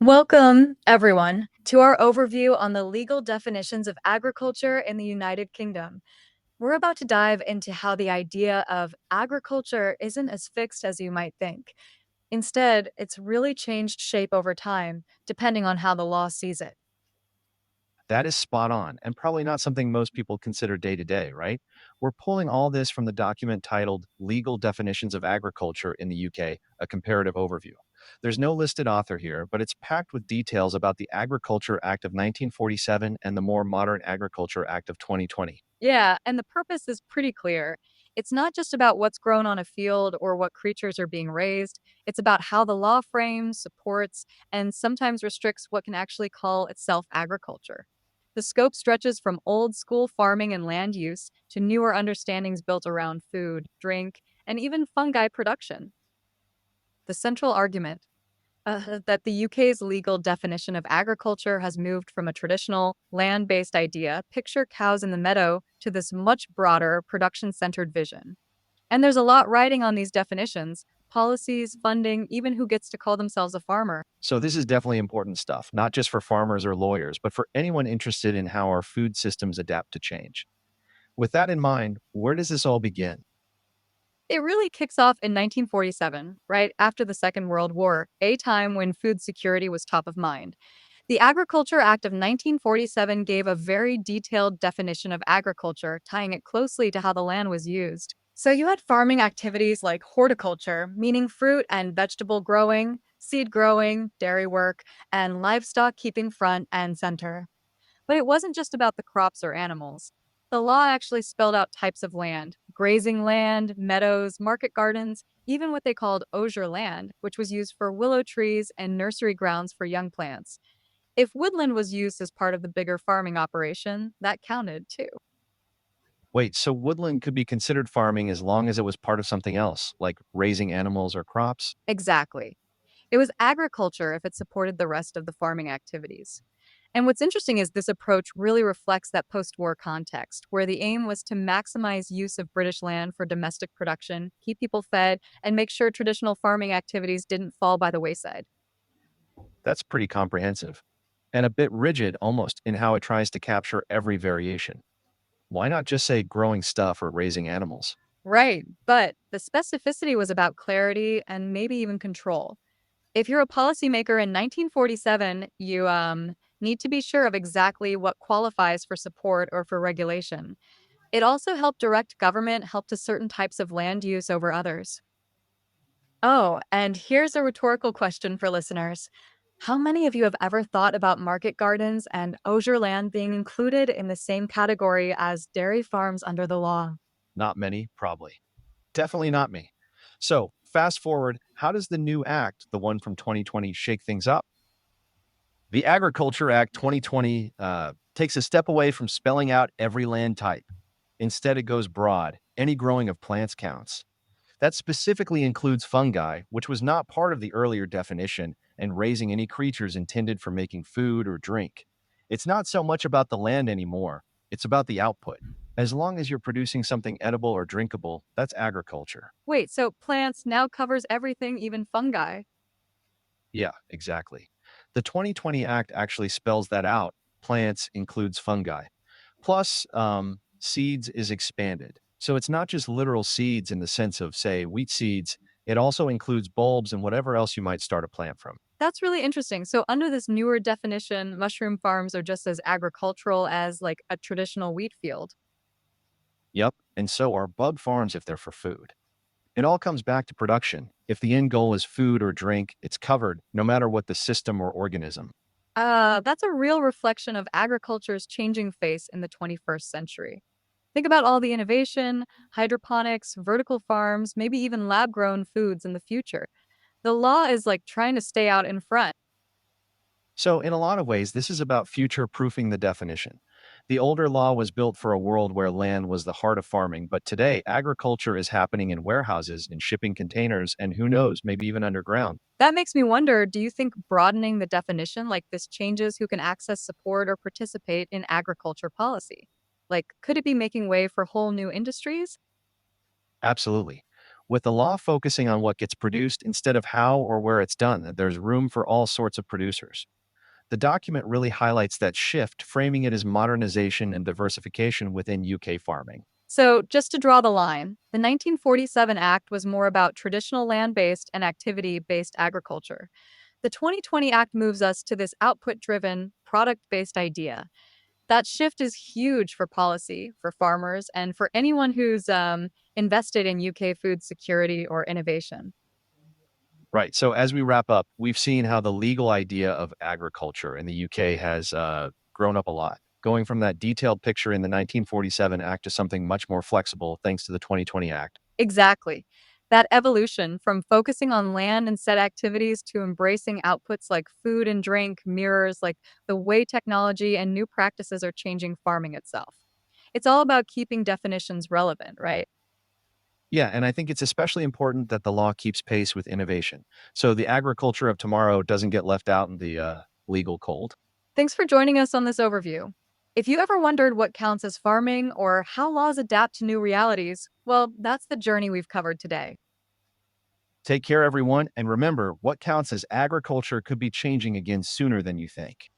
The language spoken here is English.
Welcome, everyone, to our overview on the legal definitions of agriculture in the United Kingdom. We're about to dive into how the idea of agriculture isn't as fixed as you might think. Instead, it's really changed shape over time, depending on how the law sees it. That is spot on, and probably not something most people consider day to day, right? We're pulling all this from the document titled Legal Definitions of Agriculture in the UK, a comparative overview. There's no listed author here, but it's packed with details about the Agriculture Act of 1947 and the more modern Agriculture Act of 2020. Yeah, and the purpose is pretty clear. It's not just about what's grown on a field or what creatures are being raised. It's about how the law frames, supports, and sometimes restricts what can actually call itself agriculture. The scope stretches from old school farming and land use to newer understandings built around food, drink, and even fungi production. The central argument that the UK's legal definition of agriculture has moved from a traditional land based idea, picture cows in the meadow, to this much broader production centered vision. And there's a lot riding on these definitions policies, funding, even who gets to call themselves a farmer. So, this is definitely important stuff, not just for farmers or lawyers, but for anyone interested in how our food systems adapt to change. With that in mind, where does this all begin? It really kicks off in 1947, right after the Second World War, a time when food security was top of mind. The Agriculture Act of 1947 gave a very detailed definition of agriculture, tying it closely to how the land was used. So you had farming activities like horticulture, meaning fruit and vegetable growing, seed growing, dairy work, and livestock keeping front and center. But it wasn't just about the crops or animals. The law actually spelled out types of land: grazing land, meadows, market gardens, even what they called osier land, which was used for willow trees and nursery grounds for young plants. If woodland was used as part of the bigger farming operation, that counted too. Wait, so woodland could be considered farming as long as it was part of something else, like raising animals or crops? Exactly. It was agriculture if it supported the rest of the farming activities. And what's interesting is this approach really reflects that post war context, where the aim was to maximize use of British land for domestic production, keep people fed, and make sure traditional farming activities didn't fall by the wayside. That's pretty comprehensive. And a bit rigid almost in how it tries to capture every variation. Why not just say growing stuff or raising animals? Right, but the specificity was about clarity and maybe even control. If you're a policymaker in 1947, you need to be sure of exactly what qualifies for support or for regulation. It also helped direct government help to certain types of land use over others. Oh, and here's a rhetorical question for listeners. How many of you have ever thought about market gardens and osier land being included in the same category as dairy farms under the law? Not many, probably. Definitely not me. So, fast forward, how does the new act, the one from 2020, shake things up? The Agriculture Act 2020 takes a step away from spelling out every land type. Instead, it goes broad. Any growing of plants counts. That specifically includes fungi, which was not part of the earlier definition, and raising any creatures intended for making food or drink. It's not so much about the land anymore, it's about the output. As long as you're producing something edible or drinkable, that's agriculture. Wait, so plants now covers everything, even fungi? Yeah, exactly. The 2020 Act actually spells that out. Plants includes fungi. Plus, seeds is expanded. So it's not just literal seeds in the sense of, say, wheat seeds. It also includes bulbs and whatever else you might start a plant from. That's really interesting. So, under this newer definition, mushroom farms are just as agricultural as like a traditional wheat field. Yep. And so are bug farms if they're for food. It all comes back to production. If the end goal is food or drink, it's covered no matter what the system or organism. That's a real reflection of agriculture's changing face in the 21st century. Think about all the innovation, hydroponics, vertical farms, maybe even lab grown foods in the future. The law is like trying to stay out in front. So, in a lot of ways, this is about future proofing the definition. The older law was built for a world where land was the heart of farming, but today, agriculture is happening in warehouses, in shipping containers, and who knows, maybe even underground. That makes me wonder, do you think broadening the definition like this changes who can access support or participate in agriculture policy? Like, could it be making way for whole new industries? Absolutely. With the law focusing on what gets produced instead of how or where it's done, there's room for all sorts of producers. The document really highlights that shift, framing it as modernization and diversification within UK farming. So, just to draw the line, the 1947 Act was more about traditional land based and activity based agriculture. The 2020 Act moves us to this output driven, product based idea. That shift is huge for policy, for farmers, and for anyone who's invested in UK food security or innovation. Right. So as we wrap up, we've seen how the legal idea of agriculture in the UK has grown up a lot, going from that detailed picture in the 1947 Act to something much more flexible thanks to the 2020 Act. Exactly. That evolution from focusing on land and set activities to embracing outputs like food and drink mirrors like the way technology and new practices are changing farming itself. It's all about keeping definitions relevant, right? Yeah, and I think it's especially important that the law keeps pace with innovation. So the agriculture of tomorrow doesn't get left out in the legal cold. Thanks for joining us on this overview. If you ever wondered what counts as farming or how laws adapt to new realities, well, that's the journey we've covered today. Take care, everyone. And remember, what counts as agriculture could be changing again sooner than you think.